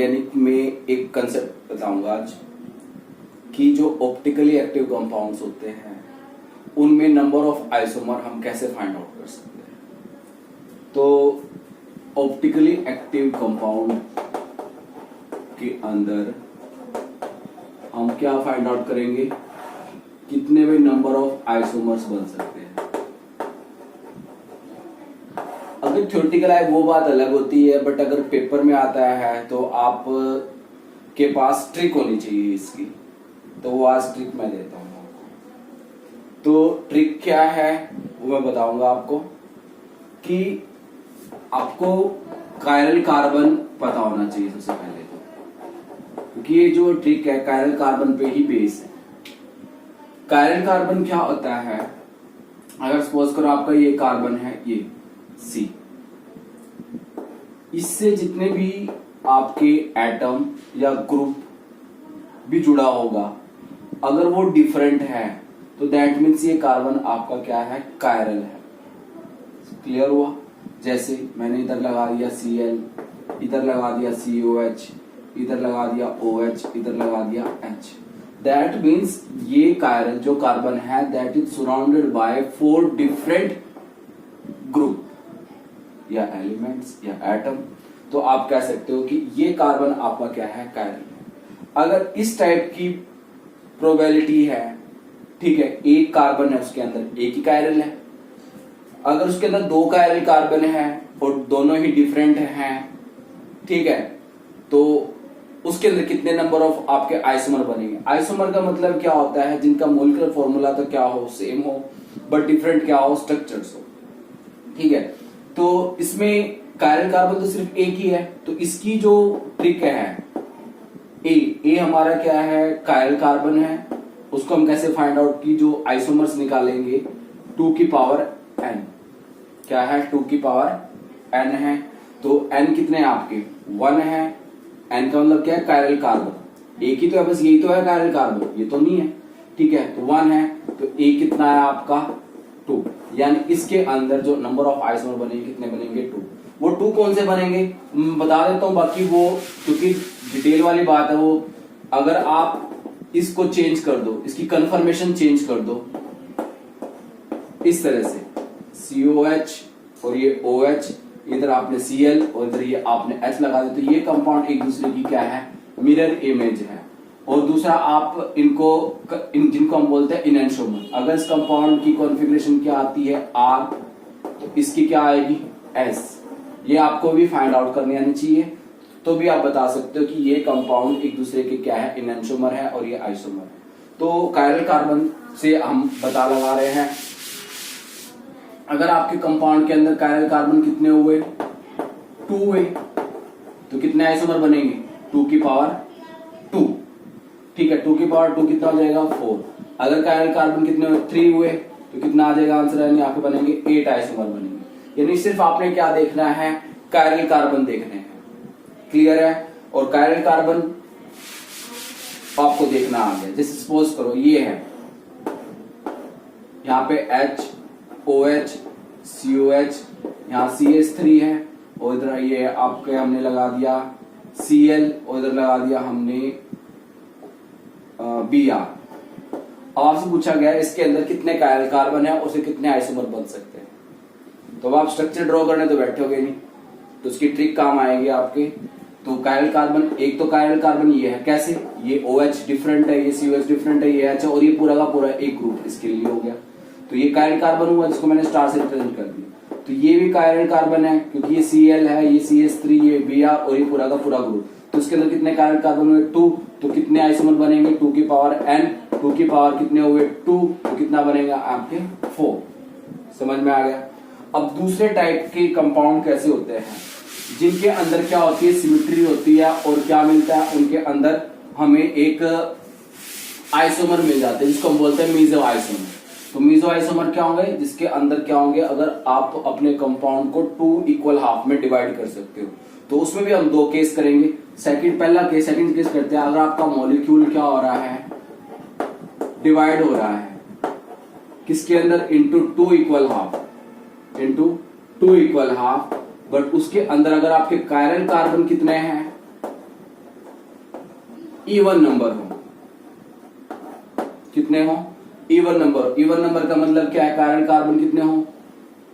Inorganic में एक concept बताऊंगा आज कि जो ऑप्टिकली एक्टिव कंपाउंड्स होते हैं उनमें नंबर ऑफ आइसोमर हम कैसे फाइंड आउट कर सकते हैं। तो ऑप्टिकली एक्टिव कंपाउंड के अंदर हम क्या फाइंड आउट करेंगे, कितने में नंबर ऑफ आइसोमर्स बन सकते हैं। अगर थ्योरेटिकल है वो बात अलग होती है, बट अगर पेपर में आता है तो आप के पास ट्रिक होनी चाहिए इसकी, तो वो आज ट्रिक मैं देता हूं आपको। तो ट्रिक क्या है वो मैं बताऊंगा आपको कि आपको कायरल कार्बन पता होना चाहिए सबसे पहले तो, क्योंकि ये जो ट्रिक है कायरल कार्बन पे ही बेस है। कायरल कार्बन क्या होता है, अगर सपोज करो आपका ये कार्बन है, ये सी, इससे जितने भी आपके एटम या ग्रुप भी जुड़ा होगा अगर वो डिफरेंट है तो दैट मीन्स ये कार्बन आपका क्या है, कायरल है। क्लियर हुआ? जैसे मैंने इधर लगा दिया Cl, इधर लगा दिया COH, इधर लगा दिया OH, इधर लगा दिया H। दैट मीन्स ये कायरल जो कार्बन है that is surrounded by 4 different group या एलिमेंट्स या एटम। तो आप कह सकते हो कि ये कार्बन आपका क्या है, कायरल। अगर इस टाइप की प्रोबेबिलिटी है, ठीक है, एक कार्बन है उसके अंदर एक ही कायरल है। अगर उसके अंदर 2 कायरल कार्बन है और दोनों ही डिफरेंट हैं, ठीक है, तो उसके अंदर कितने नंबर ऑफ आपके आइसोमर बनेंगे। आइसोमर का मतलब क्या होता है, जिनका मोलिकुलर फॉर्मूला तो क्या हो, सेम हो, बट डिफरेंट क्या हो, स्ट्रक्चर्स हो। ठीक है, तो इसमें कायरल कार्बन तो सिर्फ एक ही है, तो इसकी जो ट्रिक है ए हमारा क्या है, कायरल कार्बन है। उसको हम कैसे फाइंड आउट की, जो आइसोमर्स निकालेंगे 2 की पावर n, क्या है 2 की पावर n है। तो n कितने हैं आपके, 1 है। n का मतलब क्या है, कायरल कार्बन एक ही तो है, बस यही तो है कायरल कार्बन, ये तो नहीं है। ठीक है, तो 1 है, तो a कितना है आपका 2, यानी इसके अंदर जो नंबर ऑफ आइसोमर बनेंगे कितने बनेंगे, 2। वो 2 कौन से बनेंगे बता देता हूं, बाकी वो क्योंकि डिटेल वाली बात है वो। अगर आप इसको चेंज कर दो, इसकी कन्फर्मेशन चेंज कर दो इस तरह से, COH और ये OH, इधर आपने Cl और इधर ये आपने H लगा दे, तो ये कंपाउंड एक दूसरे की क्या है, मिरर इमेज है। और दूसरा आप जिनको हम बोलते हैं इनएंशोमर। अगर इस कंपाउंड की कॉन्फ़िगरेशन क्या आती है R, तो इसकी क्या आएगी S। ये आपको भी फाइंड आउट करनी आनी चाहिए, तो भी आप बता सकते हो कि ये कंपाउंड एक दूसरे के क्या है, इनएंशोमर है और ये आइसोमर है। तो कायरल कार्बन से हम पता लगा रहे हैं, अगर आपके कंपाउंड के अंदर कायरल कार्बन कितने हुए, 2 हुए, तो कितने आइसोमर बनेंगे, 2 की पावर 2। ठीक है, 2 की पावर 2 कितना हो जाएगा, 4। अगर कायरल कार्बन कितने हुए, 3 हुए, तो कितना आ जाएगा आंसर, यानी आपके बनेंगे 8 आइसोमर बनेंगे। यानी सिर्फ आपने क्या देखना है, कायरल कार्बन देखने हैं। क्लियर है? और कायरल कार्बन आपको देखना आ गया। जैसे सपोज करो ये है, यहाँ पे H, OH, COH, यहाँ CH3 है, और इधर ये आपके हमने लगा दिया Cl और इधर लगा दिया हमने Br। आपसे पूछा गया इसके अंदर कितने कायरल कार्बन है, उसे कितने आइसोमर बन सकते हैं। तो अब आप स्ट्रक्चर ड्रॉ करने तो बैठोगे नहीं, तो उसकी ट्रिक काम आएगी आपके। तो कायरल कार्बन, एक तो कायरल कार्बन ये है, कैसे, ये OH डिफरेंट है, ये COH डिफरेंट है, ये H और ये पूरा का पूरा एक ग्रुप इसके लिए हो गया। तो ये कायरल कार्बन हुआ जिसको मैंने स्टार से रिप्रेजेंट कर दिया। तो ये भी कायरल कार्बन है क्योंकि ये Cl है, ये CH3, ये Br और ये पूरा का पूरा ग्रुप। तो इसके अंदर कितने कायरल कार्बन हुए, 2। तो कितने आइसोमर बनेंगे, 2 की पावर n, 2 की पावर कितने हुए 2, तो कितना बनेगा आपके 4। समझ में आ गया? अब दूसरे टाइप के कंपाउंड कैसे होते हैं, जिनके अंदर क्या होती है, सिमिट्री होती है, और क्या मिलता है उनके अंदर, हमें एक आइसोमर मिल जाते हैं जिसको हम बोलते हैं मीजो आइसोमर। तो मीजो आइसोमर क्या होंगे, जिसके अंदर क्या होंगे, अगर आप अपने कंपाउंड को 2 इक्वल हाफ में डिवाइड कर सकते हो। तो उसमें भी हम 2 केस करेंगे। सेकंड केस करते हैं, अगर आपका मॉलिक्यूल क्या हो रहा है, डिवाइड हो रहा है किसके अंदर, इंटू 2 इक्वल हाफ, बट उसके अंदर अगर आपके कायरल कार्बन कितने हैं, इवन नंबर हो। कितने हो? Even number. इवन नंबर का मतलब क्या है? कायरल कार्बन कितने हो?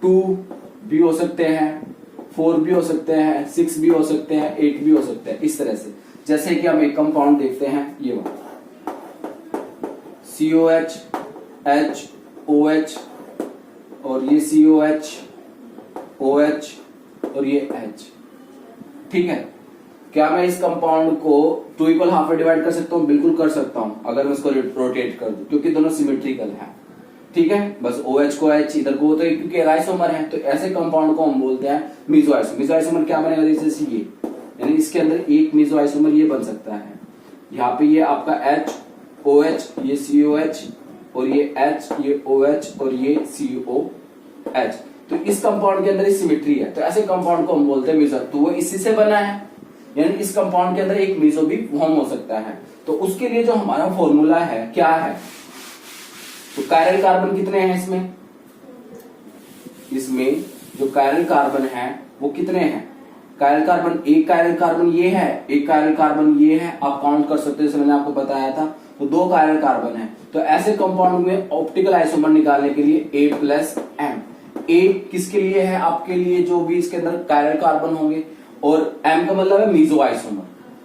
2 भी हो सकते हैं, 4 भी हो सकते हैं, 6 भी हो सकते हैं, 8 भी हो सकते हैं। इस तरह से जैसे कि हम एक कंपाउंड देखते हैं, ये वाला COH, H, OH और ये COH, OH और ये H। ठीक है, क्या मैं इस कंपाउंड को 2 इक्वल हाफ में डिवाइड कर सकता हूँ? बिल्कुल कर सकता हूँ, अगर मैं इसको रोटेट कर दूं, क्योंकि दोनों सिमेट्रिकल हैं। ठीक है, बस OH को H इधर को, तो क्योंकि आइसोमर है, तो ऐसे कंपाउंड को हम बोलते हैं मीसो आइसोमर। मीसो आइसोमर क्या बनेगा? जैसे ये, यानी इसके अंदर एक मीसो आइसोमर ये बन सकता है। यहाँ पे ये आपका H, OH, ये COH और ये H, ये OH और ये COH। तो इस कंपाउंड के अंदर इस सिमेट्री है, तो ऐसे कंपाउंड को हम बोलते हैं मीसो। तो वो इसी से बना है, यानी इस कंपाउंड के अंदर एक मीसो भी फॉर्म हो सकता है। तो उसके लिए जो हमारा फॉर्मूला है क्या है? तो कायरल कार्बन कितने हैं इसमें? इसमें जो कायरल कार्बन है वो कितने हैं? कायरल कार्बन, एक कायरल कार्बन ये है, एक कायरल कार्बन ये है, आप काउंट कर सकते हो, जैसे मैंने आपको बताया था। तो 2 कायरल कार्बन है। तो ऐसे कंपाउंड में ऑप्टिकल आइसोमर निकालने के लिए A+M। A किसके लिए है? आपके लिए जो भी इसके अंदर कायरल कार्बन होंगे, और M का मतलब है मीसो आइसोमर।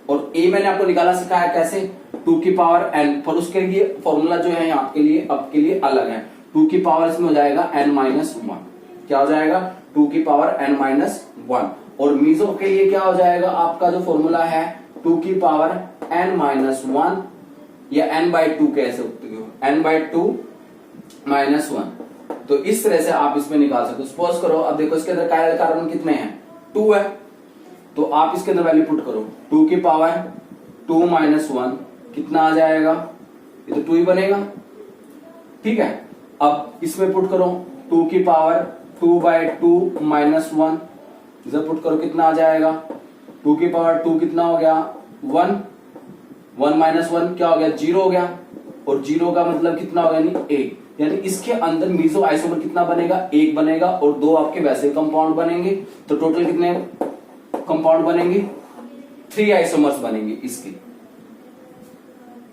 और A मैंने आपको निकाला सिखाया कैसे? 2 की पावर n, पर उसके लिए फॉर्मूला जो है आपके लिए, आपके लिए अलग है। 2 की पावर इसमें हो जाएगा n-1। क्या हो जाएगा? 2 की पावर n-1। और मीसो के लिए क्या हो जाएगा? आपका जो फॉर्मूला है 2 की पावर n-1 या n/2 कह सकते हो, n/2 -1। तो इस तरह से आप इसमें निकाल सकते हो। सपोज करो, अब देखो इसके अंदर कायरल कार्बन कितने हैं? 2 है, तो आप इसके अंदर वैल्यू पुट करो। 2 की पावर 2 - 1 कितना आ जाएगा? ये तो 2 ही बनेगा। ठीक है, अब इसमें पुट करो 2 की पावर 2/2 -1, इधर पुट करो, कितना आ जाएगा? 2 की पावर 2 कितना हो गया? 1। 1 - 1 क्या हो गया? 0 हो गया। और 0 का मतलब कितना होगा? यानी 1। यानी इसके अंदर मीसो आइसोमर कितना बनेगा? 1 बनेगा, और 2 आपके वैसे कंपाउंड बनेंगे। तो टोटल कितने कंपाउंड बनेंगे? 3 आइसोमर्स बनेंगे इसके।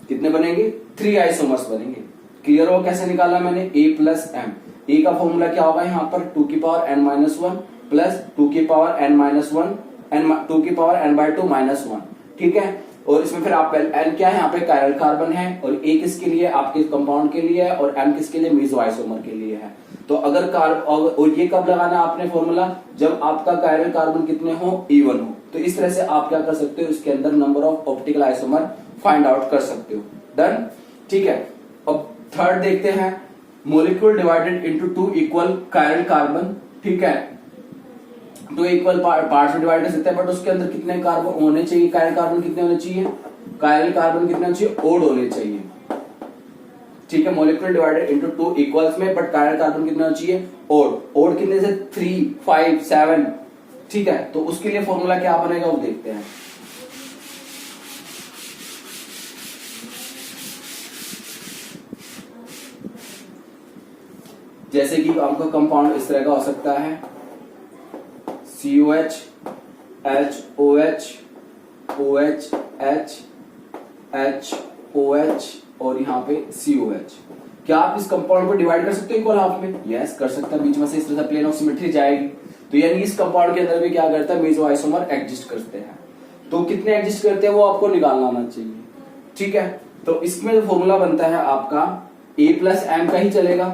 कितने बनेंगे? 3 आइसोमर्स बनेंगे। क्लियर हो कैसे निकाला मैंने? A+M। A का फॉर्मूला क्या होगा यहाँ पर? 2 की पावर n-1 प्लस 2 की पावर n-1, 2 की पावर n/2 -1। ठीक है, और इसमें फिर आप n क्या है? यहाँ पे कायरल कार्बन है, और A किसके लिए? आपके कंपाउंड के लिए है, और M किसके लिए? मीसो आइसोमर के लिए है। तो अगर और ये कब लगाना है आपने फॉर्मूला? जब आपका कायरल कार्बन कितने हो? इवन हो। तो इस तरह से आप क्या कर सकते हो? इसके अंदर number of optical isomer find out कर सकते हो। डन। ठीक है, अब थर्ड देखते हैं, molecule divided into 2 equal chiral carbon. ठीक है, 2 इक्वल पार्ट्स में डिवाइड कर सकते हैं, बट उसके अंदर कितने कार्बन होने चाहिए? कायरल कार्बन कितने होने चाहिए? कायरल कार्बन कितने होने चाहिए? ओड होने चाहिए। ठीक है, मोलिक्यूल डिवाइडेड इनटू 2 इक्वल्स में, बट कायरल कार्बन कितने होने चाहिए? ओड। ओड कितने से? 3, 5, 7। ठीक है, तो उसके लिए फॉर्मूला क्या बनेगा वो देखते हैं। जैसे कि आपका कंपाउंड इस तरह का हो सकता है, COH, HOH, OH, H, HOH और यहाँ पे COH। क्या आप इस कंपाउंड को डिवाइड कर सकते हो इक्वल हाफ में? यस, कर सकते हैं। बीच में से इस तरह से प्लेन ऑफ सिमेट्री जाएगी, तो यानी इस कंपाउंड के अंदर भी क्या करता है? मीसो आइसोमर एग्जिस्ट करते हैं। तो कितने एग्जिस्ट करते हैं वो आपको निकालना आना चाहिए। ठीक है, तो इसमें जो फॉर्मूला बनता है आपका A+M का ही चलेगा।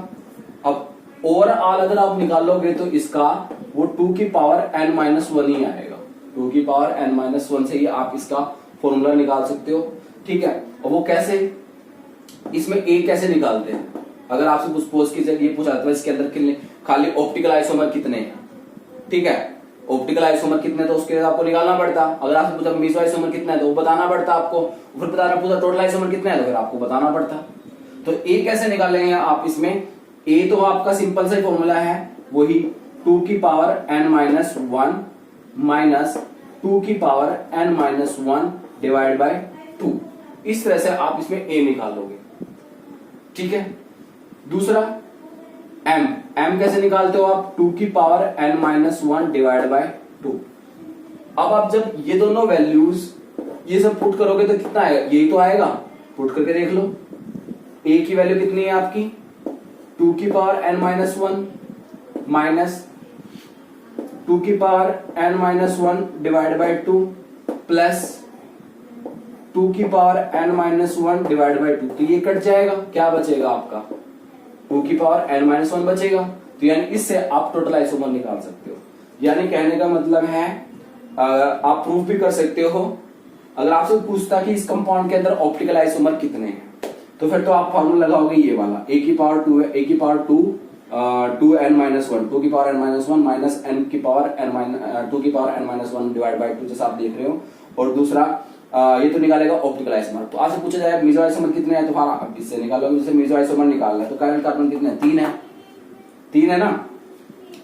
अब ओवरऑल अगर आप निकालोगे तो इसका वो 2 की पावर n-1 ही आएगा। 2 की पावर n-1 से ही आप इसका फॉर्मूला निकाल सकते हो। ठीक है, और वो कैसे? इसमें A कैसे निकालते हैं? अगर आपसे सपोज कीजिए ये पूछा था इसके अंदर कितने खाली ऑप्टिकल आइसोमर कितने हैं? ठीक है, ऑप्टिकल आइसोमर कितने, तो उसके लिए आपको निकालना पड़ता। अगर आपसे पूछा मीसो आइसोमर कितना है तो वो बताना पड़ता आपको। फिर बताना पूछा टोटल आइसोमर कितना है तो फिर आपको बताना पड़ता। तो A कैसे निकालेंगे आप इसमें? A तो आपका सिंपल सा फॉर्मूला है, वही 2 की पावर n-1 माइनस 2 की पावर n-1 डिवाइड बाय 2। इस तरह से आप इसमें A निकालोगे। ठीक है, दूसरा M कैसे निकालते हो आप? 2 की पावर n-1 डिवाइड बाय 2। अब आप जब ये दोनों वैल्यूज ये सब पुट करोगे तो कितना आएगा, यही तो आएगा, पुट करके देख लो। a की वैल्यू कितनी है आपकी 2 की पावर n माइनस 1 माइनस 2 की power n minus 1 divide by 2 plus 2 की power n minus 1 divide by 2। तो ये कट जाएगा, क्या बचेगा आपका 2 की पावर n माइनस 1 बचेगा। तो यानी इससे आप टोटल आइसोमर निकाल सकते हो। यानी कहने का मतलब है आप प्रूफ भी कर सकते हो। अगर आपसे पूछता कि इस कंपाउंड के अंदर ऑप्टिकल आइसोमर कितने हैं, तो फिर तो आप फॉर्मूला लगाओगे ये वाला, a की पावर 2 है, a की पावर 2 n माइनस 1, 2 की power n minus 1 minus n की पावर n 2 की power n minus 1 divide by 2 जैसा आप देख रहे हो। और दूसरा ये तो निकालेगा ऑप्टिकल आइसोमर। तो आपसे पूछा जाए मेसो आइसोमर कितने हैं, तो हाँ इससे निकालोगे। जैसे मेसो आइसोमर निकालना है तो काइरल कार्बन कितने हैं, 3 है, 3 है ना।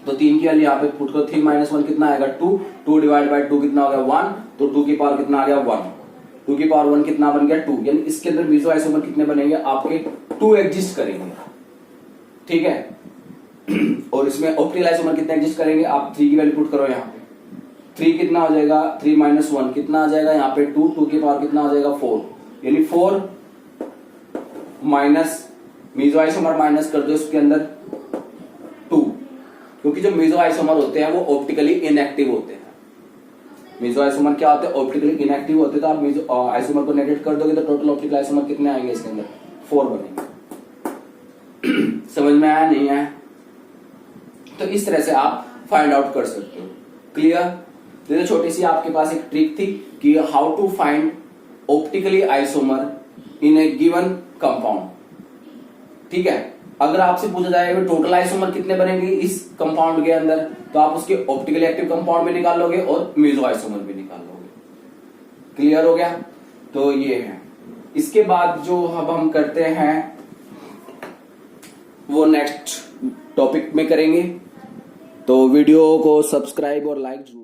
तो 3 की वैल्यू यहाँ पे पुट करो, 3 माइनस 1 कितना आएगा 2, 2 डिवाइड बाई 2 कितना हो गया 1, तो 2 की पावर कितना आ गया 1, 2 की पावर 1 कितना बन गया 2। यानी इसके अंदर मेसो आइसोमर कितने बनेंगे आपके 2 एग्जिस्ट करेंगे, ठीक है। और इसमें ऑप्टिकल आइसोमर कितने एग्जिस्ट करेंगे, आप 3 की वैल्यू पुट करो यहाँ पे, 3 कितना हो जाएगा 3 माइनस 1 कितना आ जाएगा यहाँ पे 2, 2 की पावर कितना हो जाएगा 4, यानी 4 माइनस मेसो आइसोमर माइनस कर दो इसके अंदर 2, क्योंकि जो मेसो आइसोमर होते हैं वो ऑप्टिकली इनएक्टिव होते हैं। मेसो आइसोमर क्या होते हैं, ऑप्टिकली इनएक्टिव होते हैं। तो आप मेसो आइसोमर को नेगेट कर दोगे तो टोटल ऑप्टिकल आइसोमर कितने आएंगे इसके अंदर 4 बनेंगे। समझ में आया नहीं आया? तो इस तरह से आप फाइंड आउट कर सकते हो। क्लियर? तो छोटी सी आपके पास एक ट्रिक थी कि how to find optically isomer in a given compound, ठीक है। अगर आपसे पूछा जाएगा टोटल आइसोमर कितने बनेंगे इस कंपाउंड के अंदर, तो आप उसके ऑप्टिकली एक्टिव कंपाउंड भी निकाल लोगे और मेसो आइसोमर भी निकाल लोगे। क्लियर हो गया? तो ये है। इसके बाद जो अब हम करते हैं वो नेक्स्ट टॉपिक में करेंगे। तो वीडियो को सब्सक्राइब और लाइक जरूर